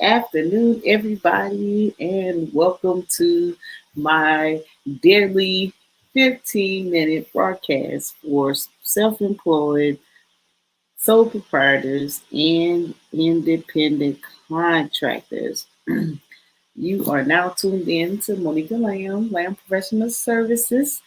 afternoon, everybody, and welcome to my daily 15-minute broadcast for self-employed sole proprietors and independent contractors. You are now tuned in to Monika Lamb, Lamb Professional Services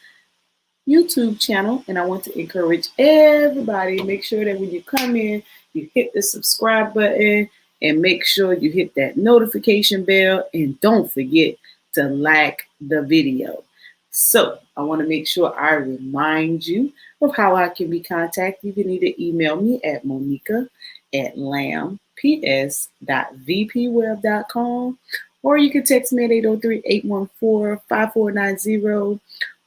YouTube channel, and I want to encourage everybody, make sure that when you come in, you hit the subscribe button and make sure you hit that notification bell, and don't forget to like the video. So I want to make sure I remind you of how I can be contacted. You can either email me at monika@lambps.vpweb.com, or you can text me at 803-814-5490,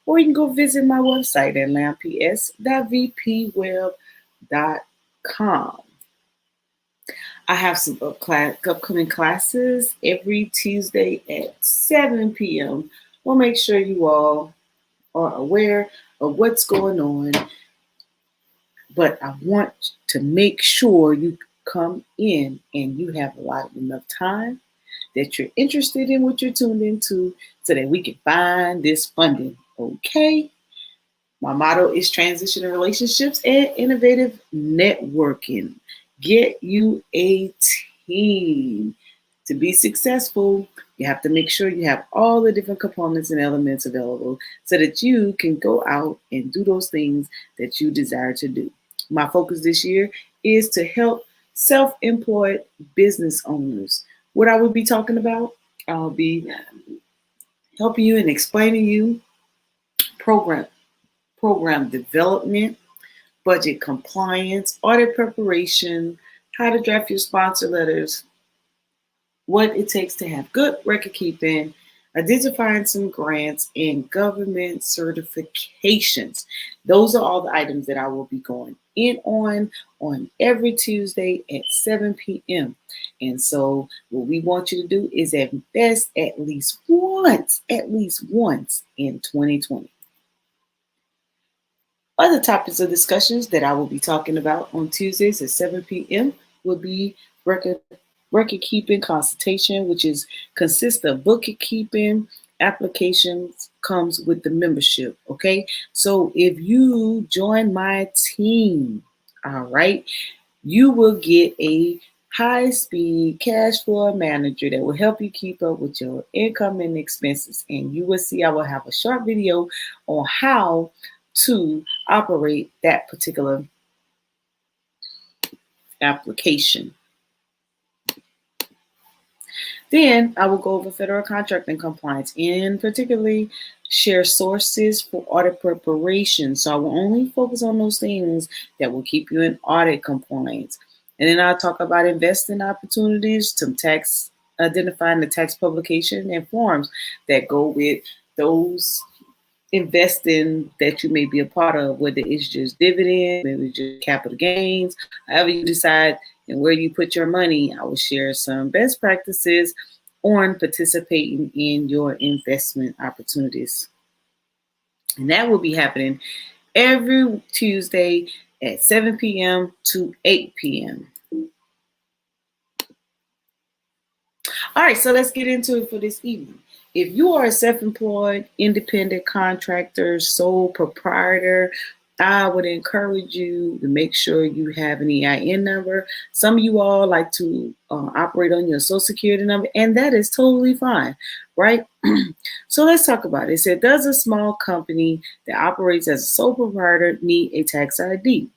or you can go visit my website at lambps.vpweb.com. I have some upcoming classes every Tuesday at 7 p.m. We'll make sure you all are aware of what's going on, but I want to make sure you come in and you have enough time, that you're interested in what you're tuned into, so that we can find this funding. Okay? My motto is transitional relationships and innovative networking. Get you a team. To be successful, you have to make sure you have all the different components and elements available so that you can go out and do those things that you desire to do. My focus this year is to help self-employed business owners. What I will be talking about, I'll be helping you and explaining you program development, budget compliance, audit preparation, how to draft your sponsor letters, what it takes to have good record keeping, identifying some grants, and government certifications. Those are all the items that I will be going in on every Tuesday at 7 p.m. And so what we want you to do is invest at least once in 2020. Other topics of discussions that I will be talking about on Tuesdays at 7 p.m. will be record keeping consultation, which consists of bookkeeping. Applications comes with the membership. Okay, so if you join my team, all right, you will get a high-speed cash flow manager that will help you keep up with your income and expenses. And you will see I will have a short video on how to operate that particular application. Then I will go over federal contracting compliance and particularly share sources for audit preparation. So I will only focus on those things that will keep you in audit compliance. And then I'll talk about investing opportunities, identifying the tax publication and forms that go with those investing that you may be a part of, whether it's just dividend, maybe just capital gains, however you decide and where you put your money. I will share some best practices on participating in your investment opportunities. And that will be happening every Tuesday at 7 p.m. to 8 p.m. All right, so let's get into it for this evening. If you are a self-employed, independent contractor, sole proprietor, I would encourage you to make sure you have an EIN number. Some of you all like to operate on your Social Security number, and that is totally fine, right? So let's talk about it. It said, does a small company that operates as a sole proprietor need a tax ID?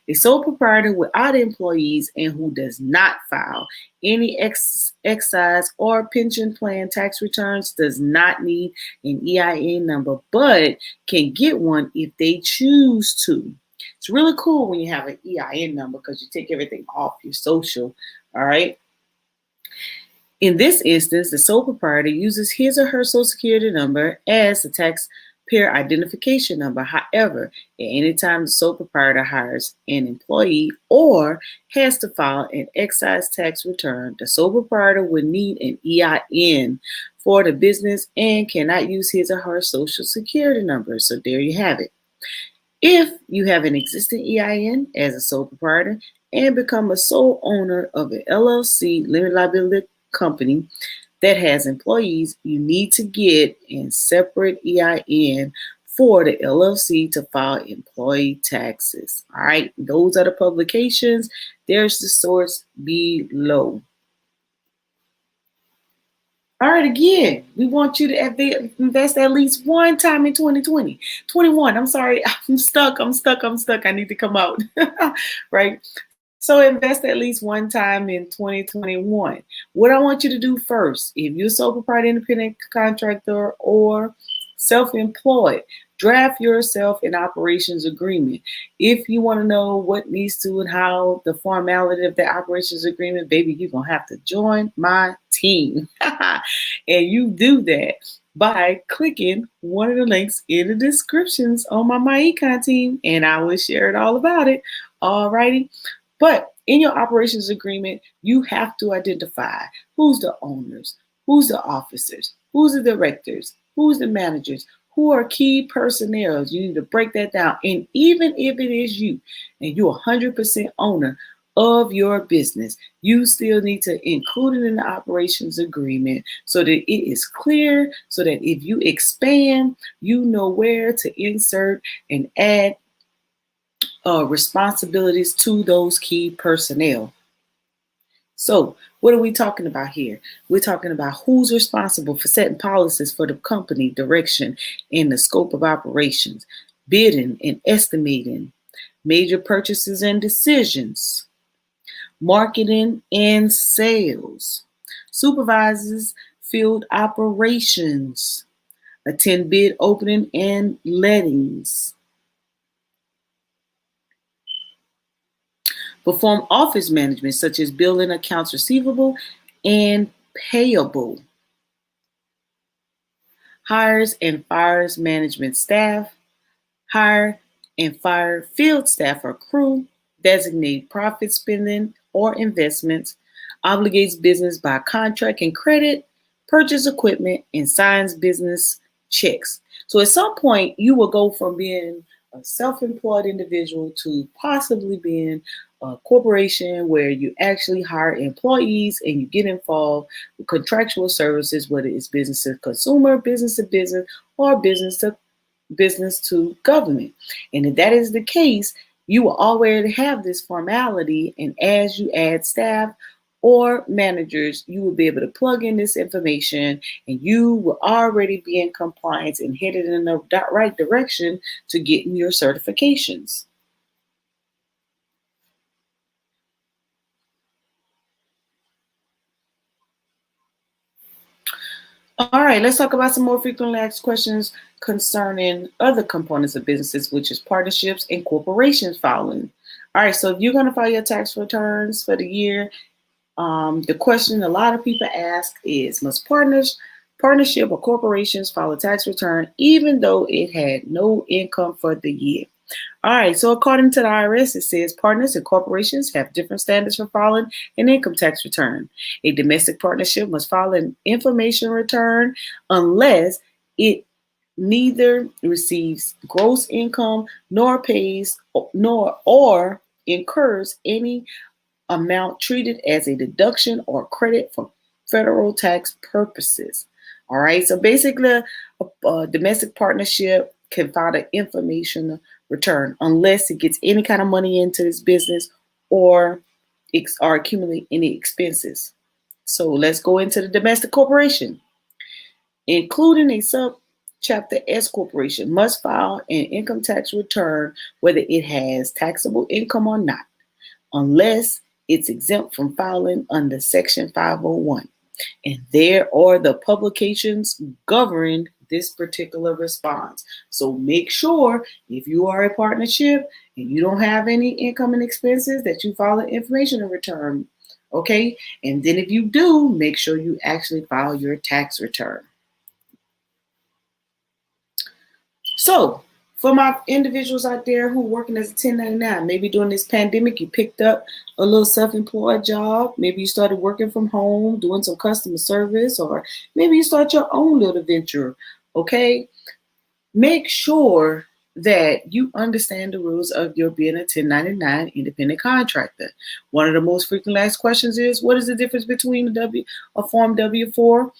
A sole proprietor without employees and who does not file any excise or pension plan tax returns does not need an EIN number, but can get one if they choose to. It's really cool when you have an EIN number because you take everything off your social, all right? In this instance, the sole proprietor uses his or her Social Security number as the taxpayer identification number. However, at any time the sole proprietor hires an employee or has to file an excise tax return, the sole proprietor would need an EIN for the business and cannot use his or her Social Security number. So there you have it. If you have an existing EIN as a sole proprietor and become a sole owner of an LLC, limited liability company that has employees, you need to get a separate EIN for the LLC to file employee taxes. All right, those are the publications. There's the source below. All right, again, we want you to invest at least one time in 2020. 21, I'm sorry, I'm stuck. I need to come out, right? So invest at least one time in 2021. What I want you to do first, if you're sole proprietor, independent contractor, or self-employed, draft yourself an operations agreement. If you want to know what needs to and how the formality of the operations agreement, baby, you're going to have to join my team. And you do that by clicking one of the links in the descriptions on my econ team, and I will share it all about it. All righty. But in your operations agreement, you have to identify who's the owners, who's the officers, who's the directors, who's the managers, who are key personnel. You need to break that down. And even if it is you and you're 100% owner of your business, you still need to include it in the operations agreement so that it is clear, so that if you expand, you know where to insert and add responsibilities to those key personnel. So what are we talking about here? We're talking about who's responsible for setting policies for the company, direction, and the scope of operations, bidding and estimating, major purchases and decisions, marketing and sales, supervises field operations, attend bid opening and lettings, perform office management such as billing, accounts receivable and payable, hires and fires management staff, hire and fire field staff or crew, designate profit spending or investments, obligates business by contract and credit, purchase equipment, and signs business checks. So at some point, you will go from being a self-employed individual to possibly being a corporation where you actually hire employees and you get involved with contractual services, whether it's business to consumer, business to business, or business to government. And if that is the case, you will already have this formality, and as you add staff or managers, you will be able to plug in this information and you will already be in compliance and headed in the right direction to getting your certifications. All right, let's talk about some more frequently asked questions concerning other components of businesses, which is partnerships and corporations filing. All right, so if you're going to file your tax returns for the year, the question a lot of people ask is, must partnership or corporations file a tax return even though it had no income for the year? All right, so according to the IRS, it says partners and corporations have different standards for filing an income tax return. A domestic partnership must file an information return unless it neither receives gross income nor pays or incurs any amount treated as a deduction or credit for federal tax purposes. All right, so basically a domestic partnership can file an information return unless it gets any kind of money into this business or accumulate any expenses. So let's go into the domestic corporation. Including a subchapter S corporation must file an income tax return whether it has taxable income or not, unless it's exempt from filing under Section 501. And there are the publications governing this particular response. So make sure if you are a partnership and you don't have any income and expenses that you file an information return. Okay. And then if you do, make sure you actually file your tax return. So for my individuals out there who are working as a 1099, maybe during this pandemic, you picked up a little self-employed job. Maybe you started working from home, doing some customer service, or maybe you start your own little venture. Okay. Make sure that you understand the rules of your being a 1099 independent contractor. One of the most frequently asked questions is, what is the difference between a Form W-4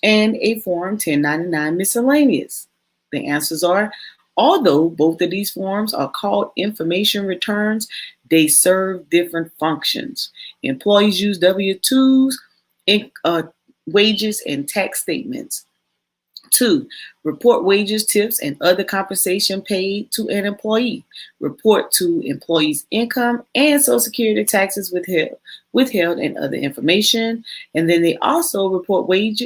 and a Form 1099 miscellaneous? The answers are, although both of these forms are called information returns, they serve different functions. Employees use W-2s, wages, and tax statements. 2, report wages, tips, and other compensation paid to an employee. Report to employees' income and Social Security taxes withheld and other information. And then they also report wage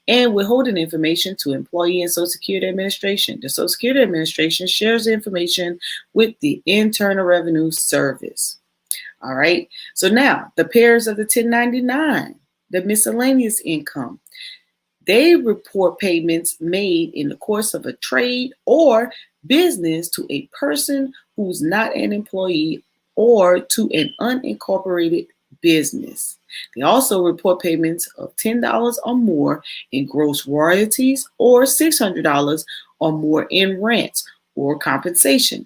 and withholding information to employee and Social Security Administration. The Social Security Administration shares the information with the Internal Revenue Service. All right. So now the pairs of the 1099, the miscellaneous income. They report payments made in the course of a trade or business to a person who's not an employee or to an unincorporated business. They also report payments of $10 or more in gross royalties or $600 or more in rents or compensation.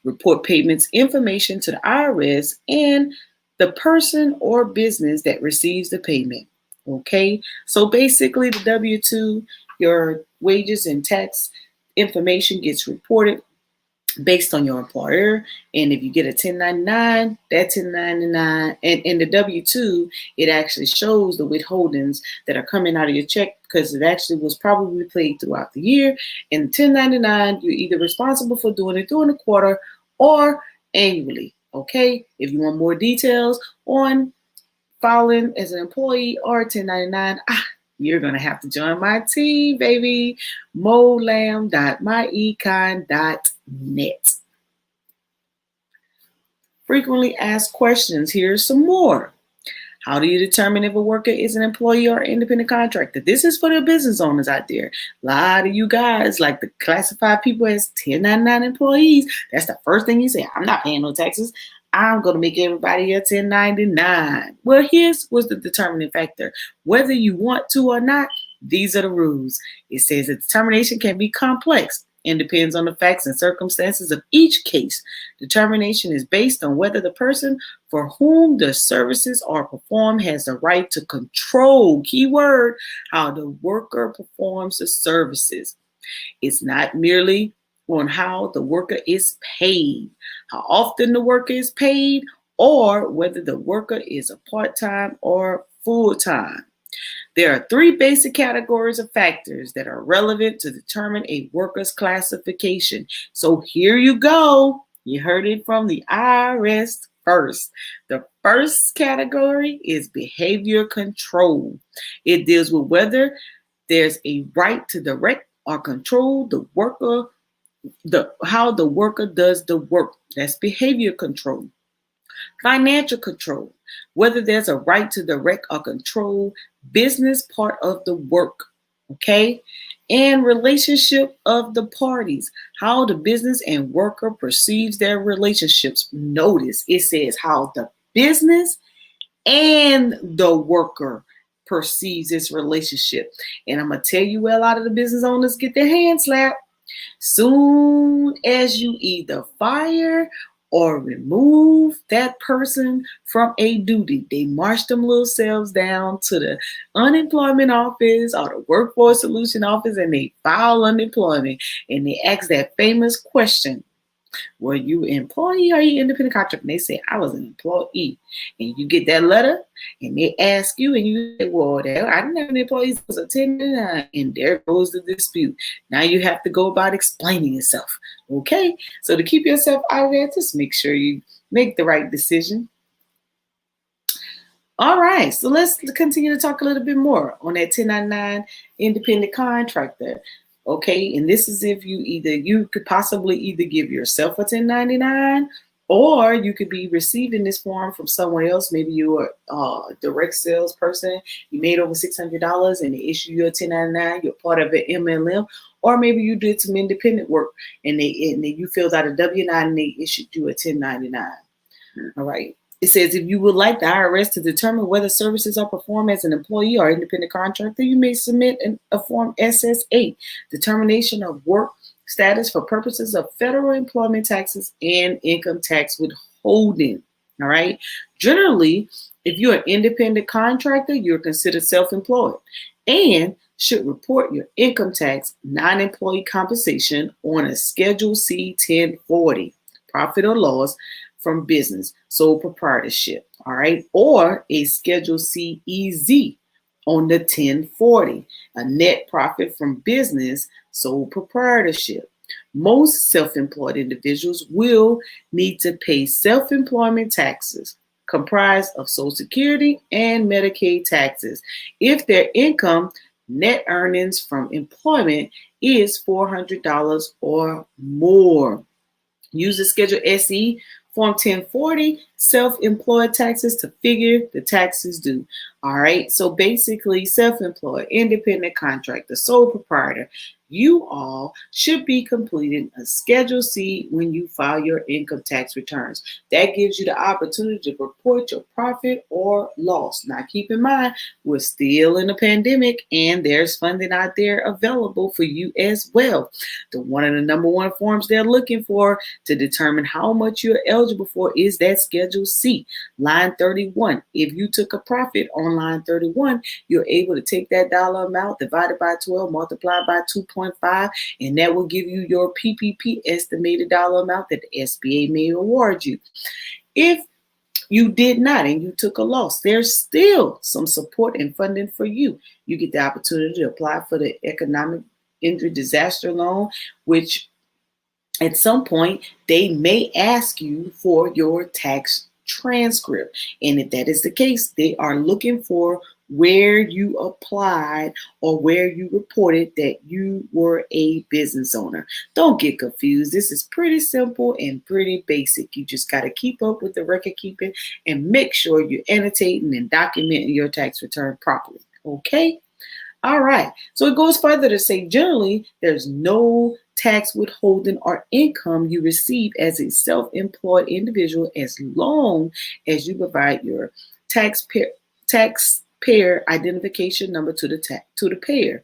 Report payments information to the IRS and the person or business that receives the payment. Okay, so basically the W-2, your wages and tax information gets reported based on your employer. And if you get a 1099, that 1099 and in the W-2, it actually shows the withholdings that are coming out of your check because it actually was probably paid throughout the year. And 1099, you're either responsible for doing it during the quarter or annually. Okay, if you want more details on filing as an employee or 1099, you're going to have to join my team, baby. molamb.myecon.net. Frequently asked questions. Here's some more. How do you determine if a worker is an employee or independent contractor? This is for the business owners out there. A lot of you guys like to classify people as 1099 employees. That's the first thing you say. I'm not paying no taxes. I'm going to make everybody a 1099. Well, here's what's the determining factor. Whether you want to or not, these are the rules. It says that determination can be complex and depends on the facts and circumstances of each case. Determination is based on whether the person for whom the services are performed has the right to control, keyword, how the worker performs the services. It's not merely on how the worker is paid, how often the worker is paid, or whether the worker is a part-time or full-time. There are 3 basic categories of factors that are relevant to determine a worker's classification. So here you go. You heard it from the IRS first. The first category is behavior control. It deals with whether there's a right to direct or control the worker, how the worker does the work. That's behavior control. Financial control, whether there's a right to direct or control business part of the work. Okay. And relationship of the parties, how the business and worker perceives their relationships. Notice it says how the business and the worker perceives this relationship. And I'm going to tell you where a lot of the business owners get their hands slapped. Soon as you either fire or remove that person from a duty, they march them little selves down to the unemployment office or the workforce solution office and they file unemployment and they ask that famous question, were you an employee or you independent contractor? And they say, I was an employee. And you get that letter and they ask you and you say, well, I didn't have any employees, it was a 1099. And there goes the dispute. Now you have to go about explaining yourself. Okay, so to keep yourself out of there, just make sure you make the right decision. All right, so let's continue to talk a little bit more on that 1099 independent contractor. Okay, and this is if you could possibly either give yourself a 1099 or you could be receiving this form from someone else. Maybe you're a direct sales person. You made over $600 and they issue you a 1099. You're part of an MLM. Or maybe you did some independent work and you filled out a W-9 and they issued you a 1099. All right. It says if you would like the IRS to determine whether services are performed as an employee or independent contractor, you may submit a Form SS-8, determination of work status for purposes of federal employment taxes and income tax withholding. All right. Generally, if you're an independent contractor, you're considered self-employed and should report your income tax, non-employee compensation on a Schedule C 1040, profit or loss from business, sole proprietorship, all right, or a Schedule C EZ on the 1040, a net profit from business, sole proprietorship. Most self-employed individuals will need to pay self-employment taxes comprised of Social Security and Medicaid taxes if their income net earnings from employment is $400 or more. Use the Schedule SE Form 1040 self-employed taxes to figure the taxes due. All right, so basically self-employed, independent contractor, sole proprietor, you all should be completing a Schedule C when you file your income tax returns. That gives you the opportunity to report your profit or loss. Now keep in mind, we're still in a pandemic and there's funding out there available for you as well. One of the number one forms they're looking for to determine how much you're eligible for is that Schedule C, line 31. If you took a profit on line 31, you're able to take that dollar amount, divided by 12, multiplied by 2.5, and that will give you your PPP estimated dollar amount that the SBA may award you. If you did not and you took a loss, there's still some support and funding for you. You get the opportunity to apply for the economic injury disaster loan, which at some point they may ask you for your tax transcript. And if that is the case, they are looking for where you applied or where you reported that you were a business owner. Don't get confused. This is pretty simple and pretty basic. You just got to keep up with the record keeping and make sure you're annotating and documenting your tax return properly. Okay? All right. So it goes further to say generally there's no tax withholding or income you receive as a self-employed individual as long as you provide your taxpayer identification number to the payer.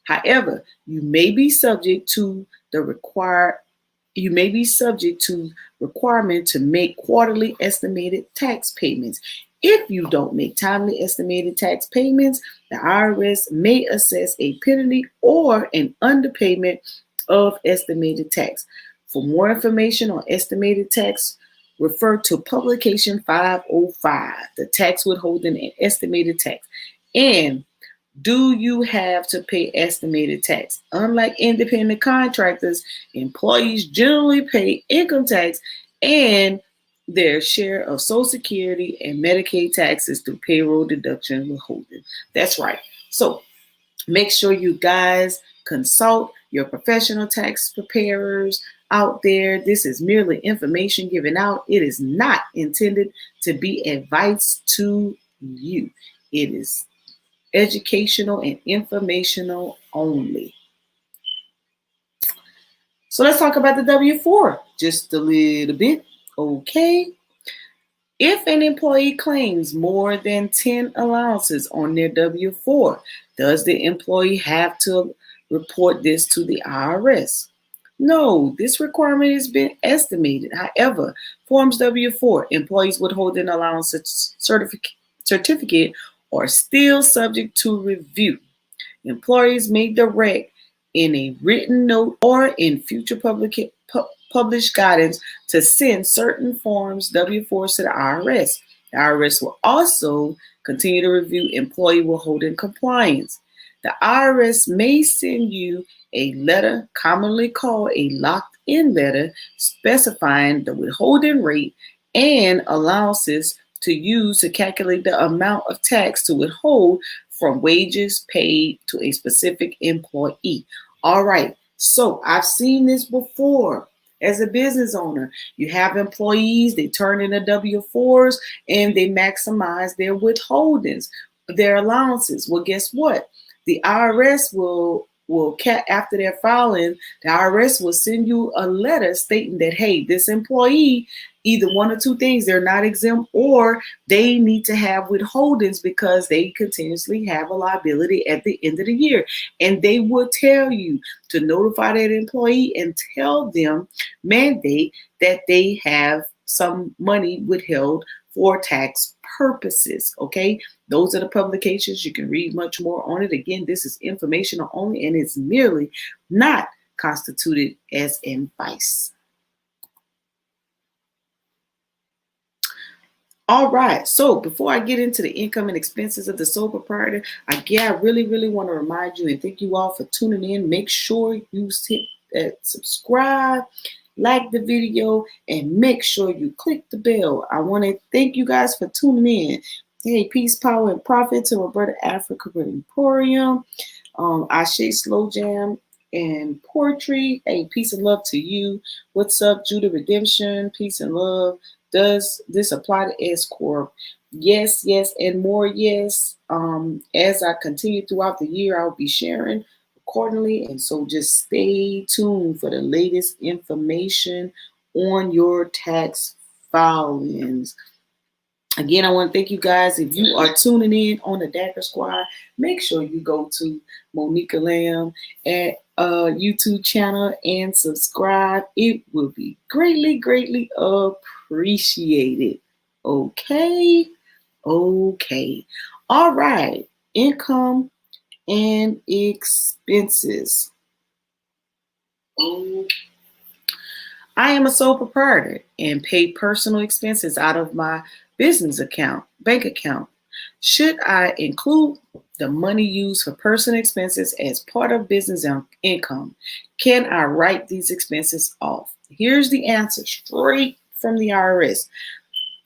However, you may be subject to requirement to make quarterly estimated tax payments. If you don't make timely estimated tax payments, the IRS may assess a penalty or an underpayment of estimated tax. For more information on estimated tax, refer to Publication 505, the Tax Withholding and Estimated Tax. And do you have to pay estimated tax? Unlike independent contractors, employees generally pay income tax and their share of Social Security and Medicaid taxes through payroll deduction withholding. That's right. So make sure you guys consult your professional tax preparers out there. This is merely information given out. It is not intended to be advice to you. It is educational and informational only. So let's talk about the W-4 just a little bit. Okay. If an employee claims more than 10 allowances on their W-4, does the employee have to report this to the IRS? No, this requirement has been estimated. However, Forms W-4, employees withholding allowance certificate are still subject to review. Employees may direct in a written note or in future published guidance to send certain Forms W-4s to the IRS. The IRS will also continue to review employee withholding compliance. The IRS may send you a letter commonly called a locked-in letter specifying the withholding rate and allowances to use to calculate the amount of tax to withhold from wages paid to a specific employee. All right, so I've seen this before. As a business owner, you have employees, they turn in the W-4s and they maximize their withholdings, their allowances. Well, guess what? The IRS will after their filing, the IRS will send you a letter stating that, hey, this employee, either one or two things, they're not exempt, or they need to have withholdings because they continuously have a liability at the end of the year. And they will tell you to notify that employee and tell them, mandate that they have some money withheld for tax purposes. Okay, those are the publications. You can read much more on it. Again, this is informational only, and it's merely not constituted as advice. All right, so before I get into the income and expenses of the sole proprietor, I really want to remind you and thank you all for tuning in. Make sure you hit that subscribe, like the video, and make sure you click the bell. I want to thank you guys for tuning in. Hey, peace, power, and profit to Roberta Africa Emporium, Ashe Slow Jam, and Poetry. Hey, peace and love to you. What's up, Judah Redemption? Peace and love. Does this apply to S Corp? Yes, yes, and more yes. As I continue throughout the year, I'll be sharing accordingly. And so just stay tuned for the latest information on your tax filings. Again, I want to thank you guys. If you are tuning in on the Daggersquad, make sure you go to Monika Lamb at YouTube channel and subscribe. It will be greatly appreciated. Okay. All right. Income and expenses. I am a sole proprietor and pay personal expenses out of my business account, bank account. Should I include the money used for personal expenses as part of business income? Can I write these expenses off? Here's the answer straight from the IRS.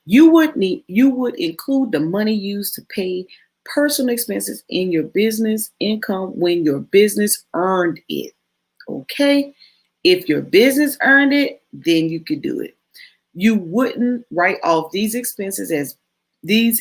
You would include the money used to pay personal expenses in your business income when your business earned it. Okay? If your business earned it, then you could do it. You wouldn't write off these expenses as business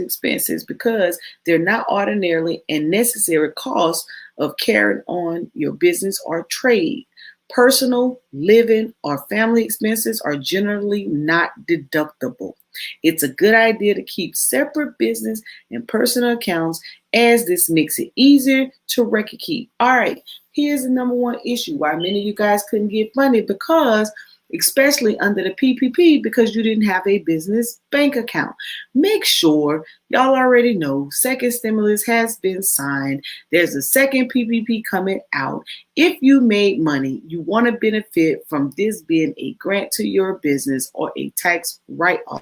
expenses because they're not ordinarily and necessary costs of carrying on your business or trade. Personal, living, or family expenses are generally not deductible. It's a good idea to keep separate business and personal accounts, as this makes it easier to record. All right, here's the number one issue why many of you guys couldn't get money, because especially under the PPP, because you didn't have a business bank account. Make sure y'all already know second stimulus has been signed. There's a second PPP coming out. If you made money, you want to benefit from this being a grant to your business or a tax write-off,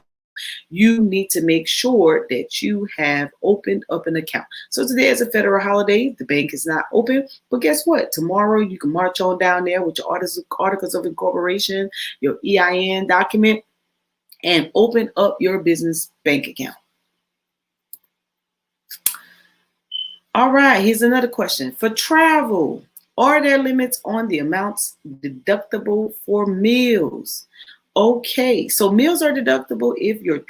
you need to make sure that you have opened up an account. So today is a federal holiday. The bank is not open, but guess what? Tomorrow you can march on down there with your articles of incorporation, your EIN document, and open up your business bank account. All right, here's another question. For travel, are there limits on the amounts deductible for meals? Okay, so meals are deductible if your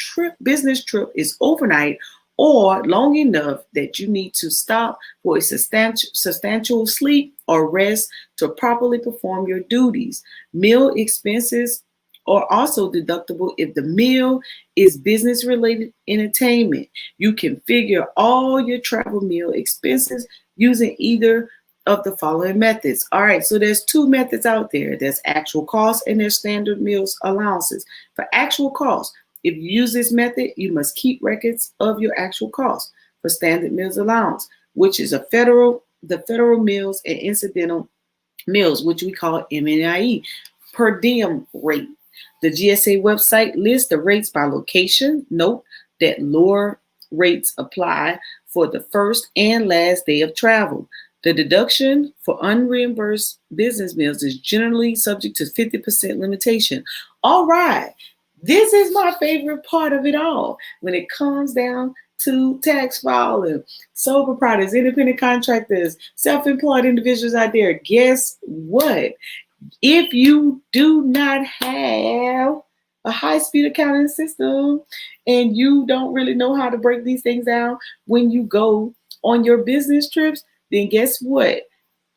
business trip is overnight or long enough that you need to stop for a substantial sleep or rest to properly perform your duties. Meal expenses are also deductible if the meal is business-related entertainment. You can figure all your travel meal expenses using either of the following methods. All right, so there's two methods out there. There's actual costs and there's standard meals allowances. For actual costs, if you use this method, you must keep records of your actual costs. For standard meals allowance, which is the federal meals and incidental meals, which we call MNIE, per diem rate. The GSA website lists the rates by location. Note that lower rates apply for the first and last day of travel. The deduction for unreimbursed business meals is generally subject to 50% limitation. All right, this is my favorite part of it all. When it comes down to tax filing, sole proprietors, independent contractors, self-employed individuals out there, guess what? If you do not have a high-speed accounting system and you don't really know how to break these things down when you go on your business trips, then guess what?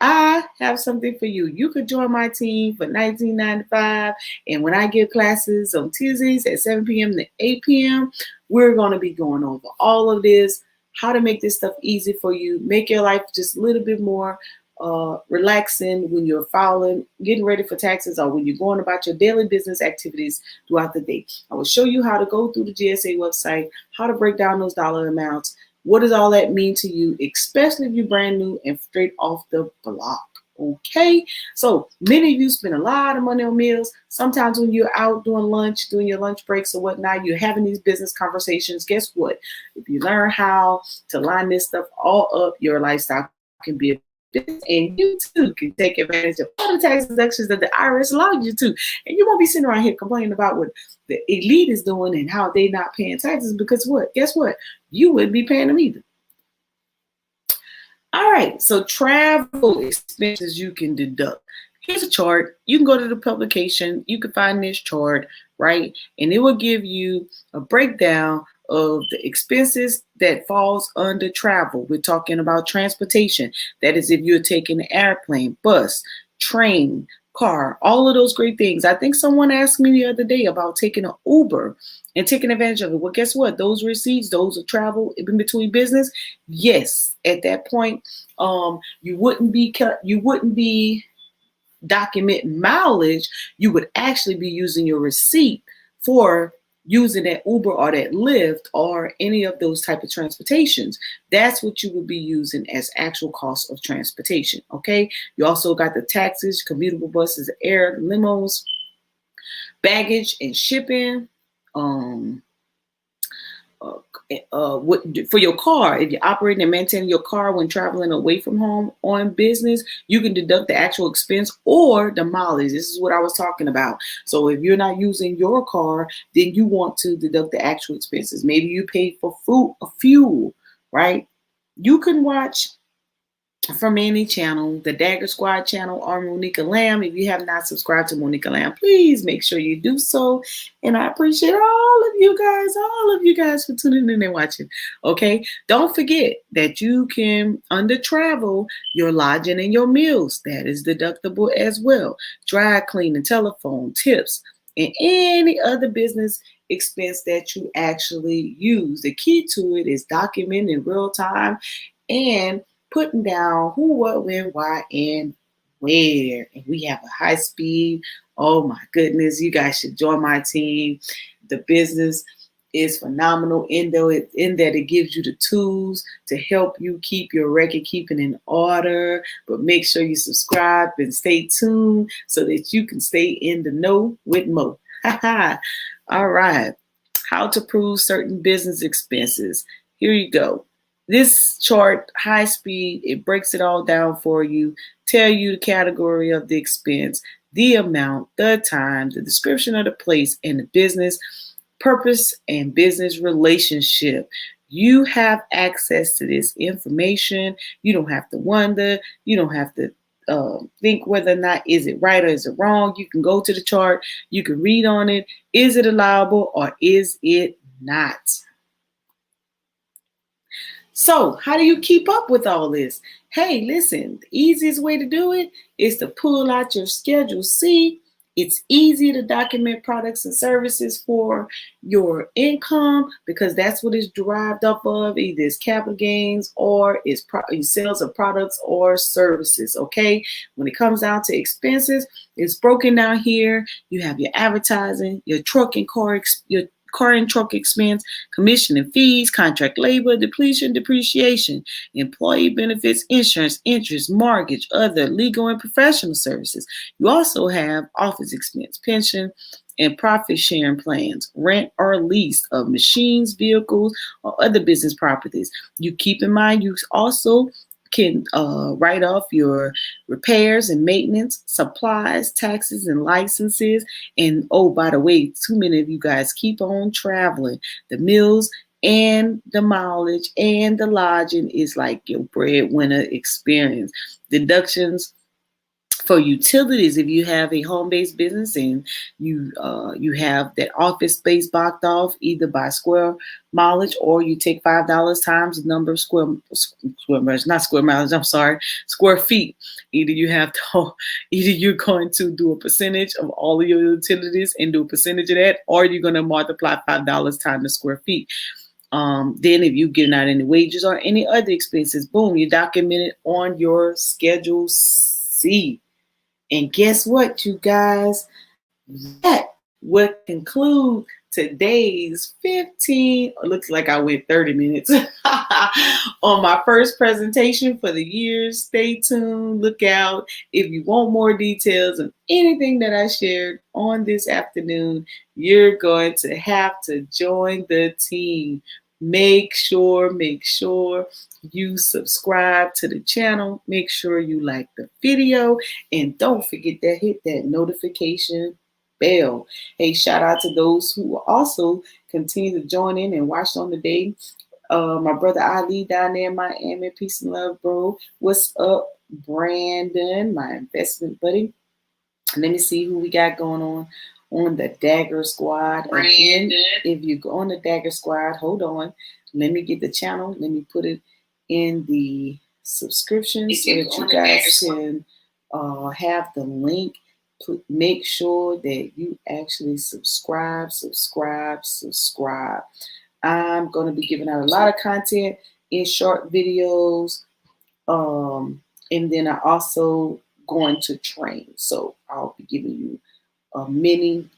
I have something for you. You could join my team for $19.95. And when I give classes on Tuesdays at 7 p.m. to 8 p.m., we're going to be going over all of this, how to make this stuff easy for you, make your life just a little bit more relaxing when you're filing, getting ready for taxes, or when you're going about your daily business activities throughout the day. I will show you how to go through the GSA website, how to break down those dollar amounts. What does all that mean to you, especially if you're brand new and straight off the block? Okay, so many of you spend a lot of money on meals. Sometimes when you're out doing lunch, doing your lunch breaks or whatnot, you're having these business conversations. Guess what? If you learn how to line this stuff all up, your lifestyle can be a business, and you too can take advantage of all the tax deductions that the IRS allows you to. And you won't be sitting around here complaining about what the elite is doing and how they're not paying taxes, because what? Guess what? You wouldn't be paying them either. All right, so travel expenses you can deduct. Here's a chart. You can go to the publication. You can find this chart, right? And it will give you a breakdown of the expenses that falls under travel. We're talking about transportation. That is if you're taking an airplane, bus, train, car, all of those great things. I think someone asked me the other day about taking an Uber and taking advantage of it. Well, guess what? Those receipts, those are travel in between business. Yes, at that point, you wouldn't be documenting mileage. You would actually be using your receipt for using that Uber or that Lyft or any of those type of transportations. That's what you would be using as actual cost of transportation. Okay. You also got the taxis, commutable buses, air, limos, baggage and shipping. For your car, if you're operating and maintaining your car when traveling away from home on business, you can deduct the actual expense or the mileage. This is what I was talking about. So if you're not using your car, then you want to deduct the actual expenses. Maybe you paid for fuel, right? You can watch from any channel, the Daggersquad channel or Monika Lamb. If you have not subscribed to Monika Lamb, please make sure you do so. And I appreciate all of you guys for tuning in and watching. Okay, don't forget that you can, under travel, your lodging and your meals, that is deductible as well. Dry cleaning, telephone, tips, and any other business expense that you actually use. The key to it is documenting in real time and putting down who, what, when, why, and where. And we have a high speed. Oh my goodness, you guys should join my team. The business is phenomenal in that it gives you the tools to help you keep your record keeping in order. But make sure you subscribe and stay tuned so that you can stay in the know with Mo. All right. How to prove certain business expenses. Here you go. This chart, high speed, it breaks it all down for you, tell you the category of the expense, the amount, the time, the description of the place, and the business purpose and business relationship. You have access to this information. You don't have to wonder. You don't have to think whether or not is it right or is it wrong. You can go to the chart. You can read on it. Is it allowable or is it not? So how do you keep up with all this? Hey, listen, the easiest way to do it is to pull out your Schedule C. It's easy to document products and services for your income because that's what it's derived off of. Either it's capital gains or it's sales of products or services, okay? When it comes down to expenses, it's broken down here. You have your advertising, your truck and car and truck expense, commission and fees, contract labor, depletion, depreciation, employee benefits, insurance, interest, mortgage, other legal and professional services. You also have office expense, pension, and profit sharing plans, rent or lease of machines, vehicles, or other business properties. You keep in mind, you also can write off your repairs and maintenance, supplies, taxes, and licenses. And oh, by the way, too many of you guys keep on traveling. The meals and the mileage and the lodging is like your breadwinner experience. Deductions For utilities, if you have a home-based business and you have that office space blocked off either by square mileage, or you take $5 times the number of square miles, not square mileage, I'm sorry, square feet. Either you're going to do a percentage of all of your utilities and do a percentage of that, or you're going to multiply $5 times the square feet. Then if you're getting out any wages or any other expenses, boom, you document it on your Schedule C. And guess what, you guys? That would conclude today's 15, looks like I went 30 minutes on my first presentation for the year. Stay tuned, look out. If you want more details of anything that I shared on this afternoon, you're going to have to join the team. Make sure you subscribe to the channel. Make sure you like the video, and don't forget to hit that notification bell. Hey, shout out to those who also continue to join in and watch on the day. My brother Ali down there in Miami, peace and love, bro. What's up, Brandon, my investment buddy? Let me see who we got going on the Daggersquad. Again, if you go on the Daggersquad, hold on. Let me get the channel. Let me put it in the subscriptions so that you guys can have the link. Make sure that you actually subscribe. I'm going to be giving out a lot of content in short videos. And then I also going to train. So I'll be giving you a mini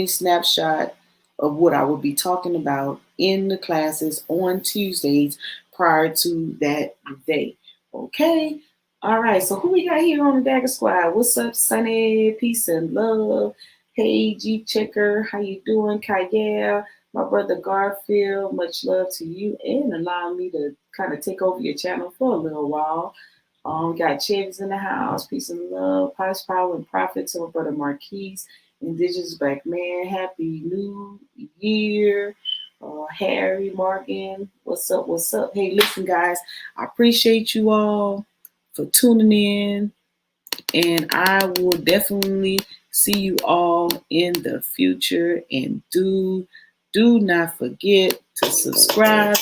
snapshot of what I will be talking about in the classes on Tuesdays prior to that day. Okay. All right. So who we got here on the Daggersquad? What's up, Sunny? Peace and love. Hey, G Checker. How you doing? Kaya. My brother Garfield. Much love to you, and allow me to kind of take over your channel for a little while. Got Chev's in the house. Peace and love. Pies, power, and profit to my brother Marquise. Indigenous Black Man. Happy New Year. Harry Morgan. What's up? What's up? Hey, listen, guys. I appreciate you all for tuning in. And I will definitely see you all in the future. And do not forget to subscribe.